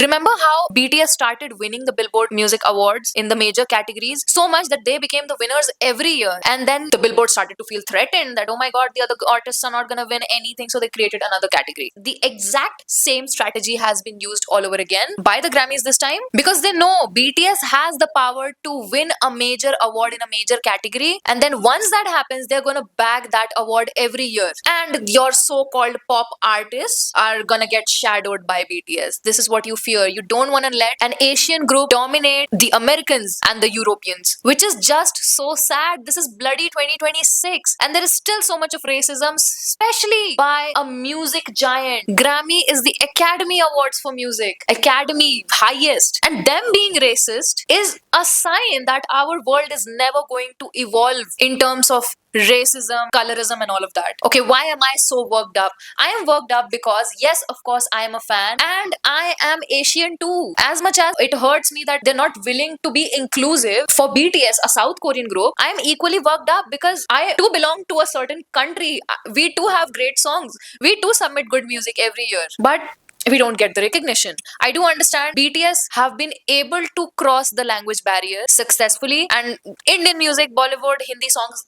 Remember how BTS started winning the Billboard Music Awards in the major categories so much that they became the winners every year. And then the Billboard started to feel threatened that, oh my god, the other artists are not going to win anything. So they created another category. The exact same strategy has been used all over again by the Grammys this time because they know BTS has the power to win a major award in a major category. And then once that happens, they're going to bag that award every year. And your so called pop artists are going to get shadowed by BTS. This is what you fear. You don't want to let an Asian group dominate the Americans and the Europeans, which is just so sad. This is bloody 2026, and there is still so much of racism, especially by a music giant. Grammy is the Academy Awards for music, Academy highest, and them being racist is a sign that our world is never going to evolve in terms of racism, colorism, and all of that. Okay, why am I so worked up? I am worked up because, yes, of course, I am a fan and I am Asian too. As much as it hurts me that they're not willing to be inclusive for BTS, a South Korean group, I am equally worked up because I too belong to a certain country. We too have great songs. We too submit good music every year. But we don't get the recognition. I do understand BTS have been able to cross the language barrier successfully, and Indian music, Bollywood, Hindi songs,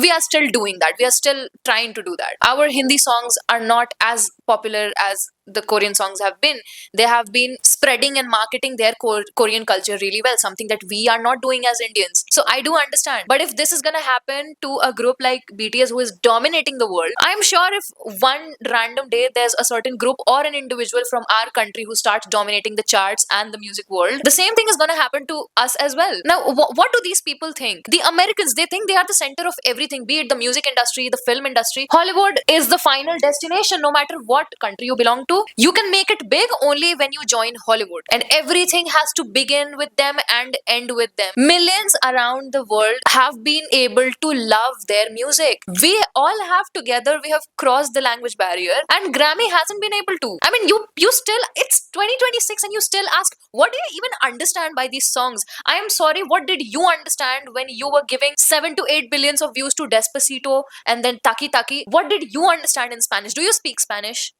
we are still doing that. We are still trying to do that. Our Hindi songs are not as popular as the Korean songs have been. They have been spreading and marketing their Korean culture really well, something that we are not doing as Indians. So I do understand. But if this is going to happen to a group like BTS who is dominating the world, I'm sure if one random day there's a certain group or an individual from our country who starts dominating the charts and the music world, the same thing is going to happen to us as well. Now, what do these people think? The Americans, they think they are the center of everything, be it the music industry, the film industry. Hollywood is the final destination no matter what country you belong to. You can make it big only when you join Hollywood. And everything has to begin with them and end with them. Millions around the world have been able to love their music. We all have together, we have crossed the language barrier, and Grammy hasn't been able to. I mean, you still, it's 2026 and you still ask, what do you even understand by these songs? I am sorry, what did you understand when you were giving 7 to 8 billions of views to Despacito and then Taki Taki? What did you understand in Spanish? Do you speak Spanish?